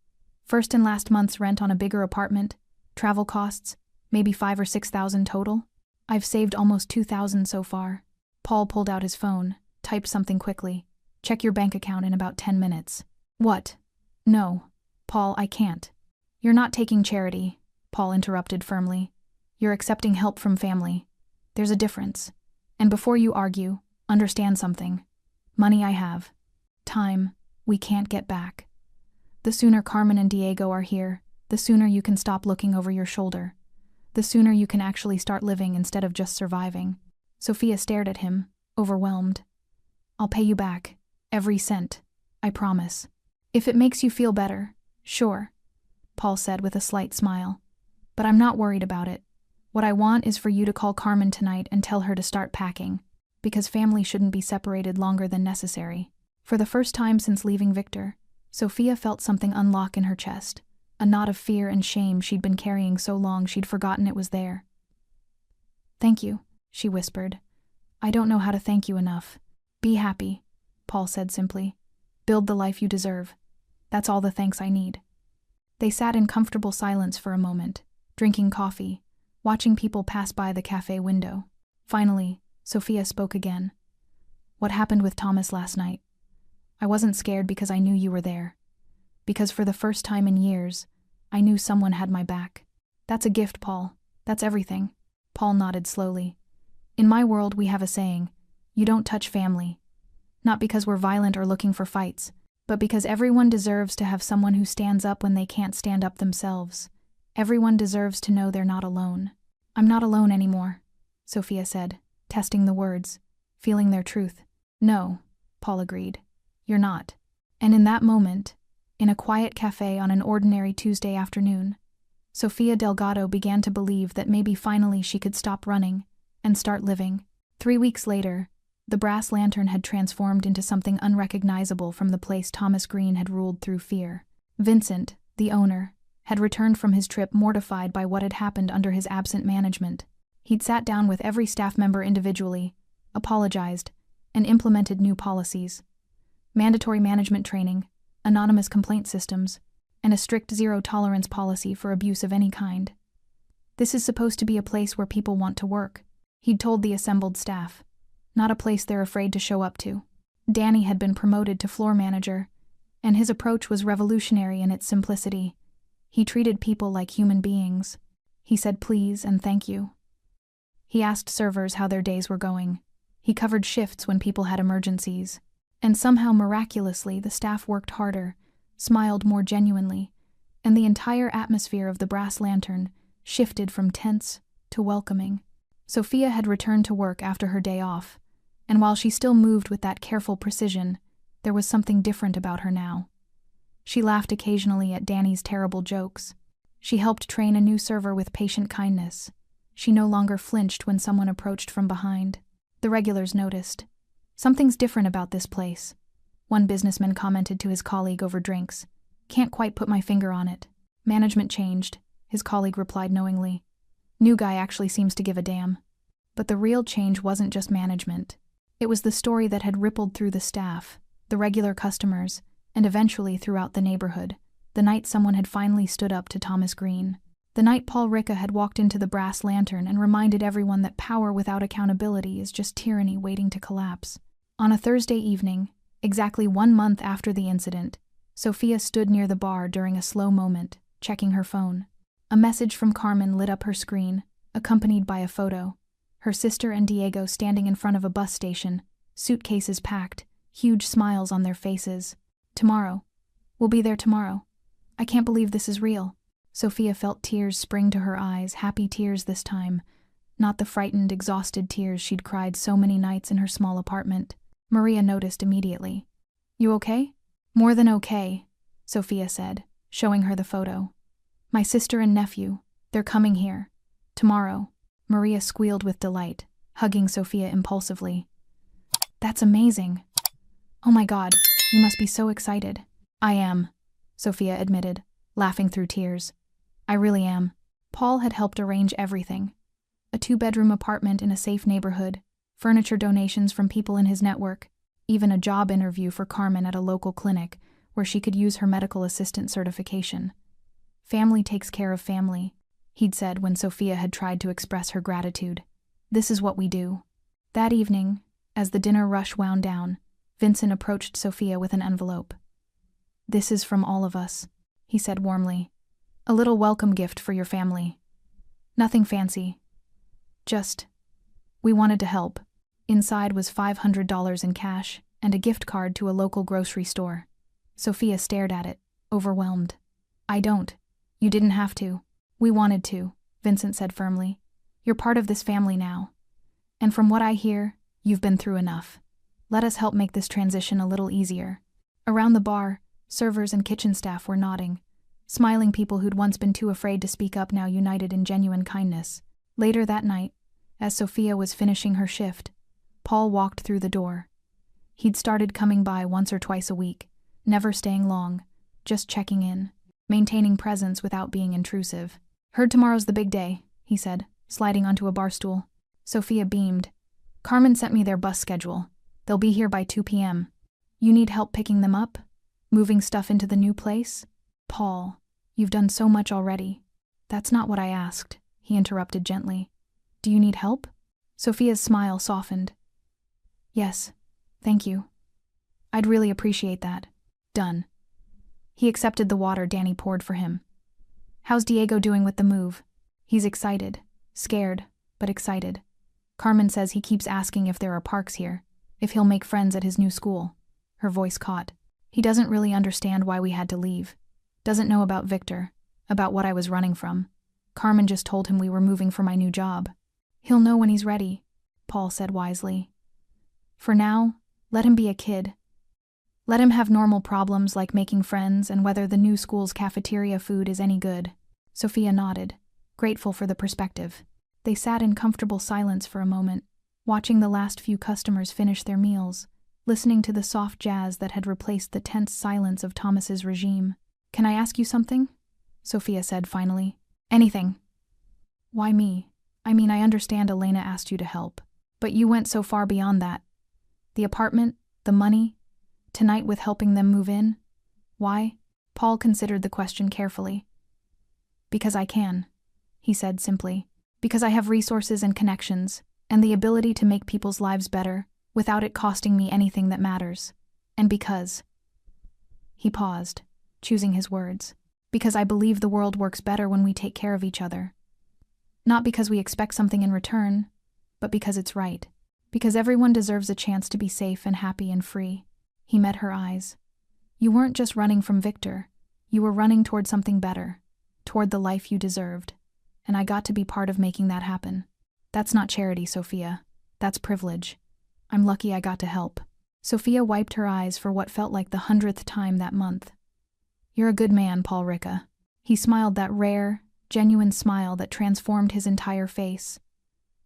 Speaker 1: First and last month's rent on a bigger apartment, travel costs, maybe 5,000 or 6,000 total. I've saved almost 2,000 so far. Paul pulled out his phone, typed something quickly. Check your bank account in about 10 minutes. What? No. Paul, I can't. You're not taking charity, Paul interrupted firmly. You're accepting help from family. There's a difference. And before you argue, understand something. Money I have. Time, we can't get back. The sooner Carmen and Diego are here, the sooner you can stop looking over your shoulder. The sooner you can actually start living instead of just surviving. Sophia stared at him, overwhelmed. I'll pay you back. Every cent. I promise. If it makes you feel better, sure, Paul said with a slight smile. But I'm not worried about it. What I want is for you to call Carmen tonight and tell her to start packing, because family shouldn't be separated longer than necessary. For the first time since leaving Victor, Sophia felt something unlock in her chest, a knot of fear and shame she'd been carrying so long she'd forgotten it was there. Thank you, she whispered. I don't know how to thank you enough. Be happy, Paul said simply. Build the life you deserve. That's all the thanks I need. They sat in comfortable silence for a moment, drinking coffee, watching people pass by the cafe window. Finally, Sophia spoke again. What happened with Thomas last night? I wasn't scared because I knew you were there. Because for the first time in years, I knew someone had my back. That's a gift, Paul. That's everything. Paul nodded slowly. In my world, we have a saying, you don't touch family. Not because we're violent or looking for fights, but because everyone deserves to have someone who stands up when they can't stand up themselves. Everyone deserves to know they're not alone. I'm not alone anymore, Sophia said, testing the words, feeling their truth. No, Paul agreed. You're not. And in that moment, in a quiet cafe on an ordinary Tuesday afternoon, Sofia Delgado began to believe that maybe finally she could stop running and start living. 3 weeks later, the brass lantern had transformed into something unrecognizable from the place Thomas Green had ruled through fear. Vincent, the owner, had returned from his trip mortified by what had happened under his absent management. He'd sat down with every staff member individually, apologized, and implemented new policies. Mandatory management training, anonymous complaint systems, and a strict zero-tolerance policy for abuse of any kind. This is supposed to be a place where people want to work, he'd told the assembled staff, not a place they're afraid to show up to. Danny had been promoted to floor manager, and his approach was revolutionary in its simplicity. He treated people like human beings. He said please and thank you. He asked servers how their days were going. He covered shifts when people had emergencies. And somehow miraculously the staff worked harder, smiled more genuinely, and the entire atmosphere of the brass lantern shifted from tense to welcoming. Sophia had returned to work after her day off, and while she still moved with that careful precision, there was something different about her now. She laughed occasionally at Danny's terrible jokes. She helped train a new server with patient kindness. She no longer flinched when someone approached from behind. The regulars noticed. Something's different about this place, one businessman commented to his colleague over drinks. Can't quite put my finger on it. Management changed, his colleague replied knowingly. New guy actually seems to give a damn. But the real change wasn't just management. It was the story that had rippled through the staff, the regular customers, and eventually throughout the neighborhood, the night someone had finally stood up to Thomas Green. The night Paul Ricca had walked into the brass lantern and reminded everyone that power without accountability is just tyranny waiting to collapse. On a Thursday evening, exactly 1 month after the incident, Sophia stood near the bar during a slow moment, checking her phone. A message from Carmen lit up her screen, accompanied by a photo. Her sister and Diego standing in front of a bus station, suitcases packed, huge smiles on their faces. Tomorrow. We'll be there tomorrow. I can't believe this is real. Sophia felt tears spring to her eyes, happy tears this time, not the frightened, exhausted tears she'd cried so many nights in her small apartment. Maria noticed immediately. You okay? More than okay, Sophia said, showing her the photo. My sister and nephew, they're coming here. Tomorrow. Maria squealed with delight, hugging Sophia impulsively. That's amazing. "Oh my God, you must be so excited." "I am," Sophia admitted, laughing through tears. "I really am." Paul had helped arrange everything. A 2-bedroom apartment in a safe neighborhood, furniture donations from people in his network, even a job interview for Carmen at a local clinic where she could use her medical assistant certification. "Family takes care of family," he'd said when Sophia had tried to express her gratitude. "This is what we do." That evening, as the dinner rush wound down, Vincent approached Sophia with an envelope. "This is from all of us," he said warmly. "A little welcome gift for your family. Nothing fancy. Just, we wanted to help." Inside was $500 in cash and a gift card to a local grocery store. Sophia stared at it, overwhelmed. "I don't. You didn't have to. We wanted to," Vincent said firmly. "You're part of this family now. And from what I hear, you've been through enough. Let us help make this transition a little easier." Around the bar, servers and kitchen staff were nodding, smiling people who'd once been too afraid to speak up now united in genuine kindness. Later that night, as Sophia was finishing her shift, Paul walked through the door. He'd started coming by once or twice a week, never staying long, just checking in, maintaining presence without being intrusive. "Heard tomorrow's the big day," he said, sliding onto a bar stool. Sophia beamed. "Carmen sent me their bus schedule. They'll be here by 2 p.m. You need help picking them up? Moving stuff into the new place?" "Paul, you've done so much already." "That's not what I asked," he interrupted gently. "Do you need help?" Sophia's smile softened. "Yes, thank you. I'd really appreciate that." "Done." He accepted the water Danny poured for him. "How's Diego doing with the move?" "He's excited. Scared, but excited. Carmen says he keeps asking if there are parks here, if he'll make friends at his new school." Her voice caught. "He doesn't really understand why we had to leave. Doesn't know about Victor, about what I was running from. Carmen just told him we were moving for my new job." "He'll know when he's ready," Paul said wisely. "For now, let him be a kid. Let him have normal problems like making friends and whether the new school's cafeteria food is any good." Sophia nodded, grateful for the perspective. They sat in comfortable silence for a moment, watching the last few customers finish their meals, listening to the soft jazz that had replaced the tense silence of Thomas's regime. "Can I ask you something?" Sophia said finally. "Anything." "Why me? I mean, I understand Elena asked you to help, but you went so far beyond that. The apartment, the money, tonight with helping them move in. Why?" Paul considered the question carefully. "Because I can," he said simply. "Because I have resources and connections, and the ability to make people's lives better, without it costing me anything that matters. And because..." He paused, choosing his words. "Because I believe the world works better when we take care of each other. Not because we expect something in return, but because it's right. Because everyone deserves a chance to be safe and happy and free." He met her eyes. "You weren't just running from Victor. You were running toward something better, toward the life you deserved. And I got to be part of making that happen. That's not charity, Sophia. That's privilege. I'm lucky I got to help." Sophia wiped her eyes for what felt like the 100th time that month. "You're a good man, Paul Ricca." He smiled that rare, genuine smile that transformed his entire face.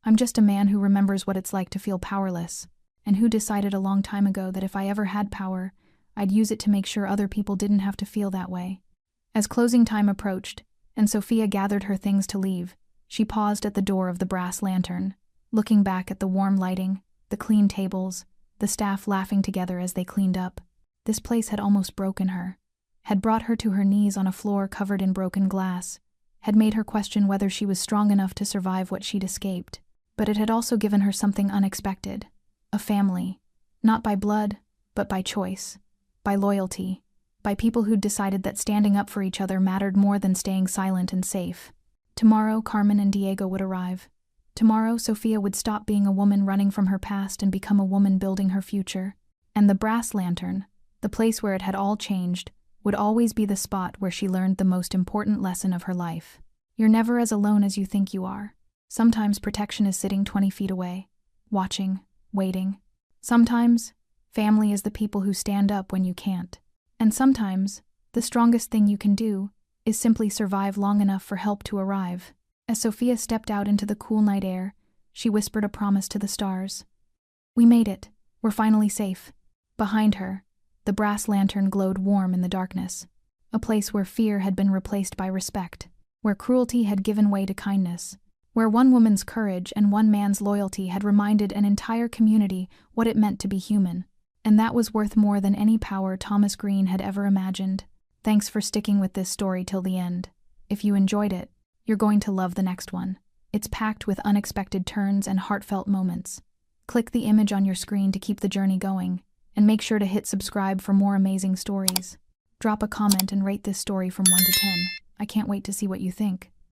Speaker 1: "I'm just a man who remembers what it's like to feel powerless, and who decided a long time ago that if I ever had power, I'd use it to make sure other people didn't have to feel that way." As closing time approached, and Sophia gathered her things to leave, she paused at the door of the brass lantern, looking back at the warm lighting, the clean tables, the staff laughing together as they cleaned up. This place had almost broken her, had brought her to her knees on a floor covered in broken glass, had made her question whether she was strong enough to survive what she'd escaped. But it had also given her something unexpected, a family, not by blood, but by choice, by loyalty, by people who'd decided that standing up for each other mattered more than staying silent and safe. Tomorrow, Carmen and Diego would arrive. Tomorrow, Sophia would stop being a woman running from her past and become a woman building her future. And the brass lantern, the place where it had all changed, would always be the spot where she learned the most important lesson of her life. You're never as alone as you think you are. Sometimes protection is sitting 20 feet away, watching, waiting. Sometimes, family is the people who stand up when you can't. And sometimes, the strongest thing you can do is simply survive long enough for help to arrive. As Sophia stepped out into the cool night air, she whispered a promise to the stars. "We made it. We're finally safe." Behind her, the brass lantern glowed warm in the darkness. A place where fear had been replaced by respect, where cruelty had given way to kindness, where one woman's courage and one man's loyalty had reminded an entire community what it meant to be human. And that was worth more than any power Thomas Green had ever imagined. Thanks for sticking with this story till the end. If you enjoyed it, you're going to love the next one. It's packed with unexpected turns and heartfelt moments. Click the image on your screen to keep the journey going, and make sure to hit subscribe for more amazing stories. Drop a comment and rate this story from 1 to 10. I can't wait to see what you think.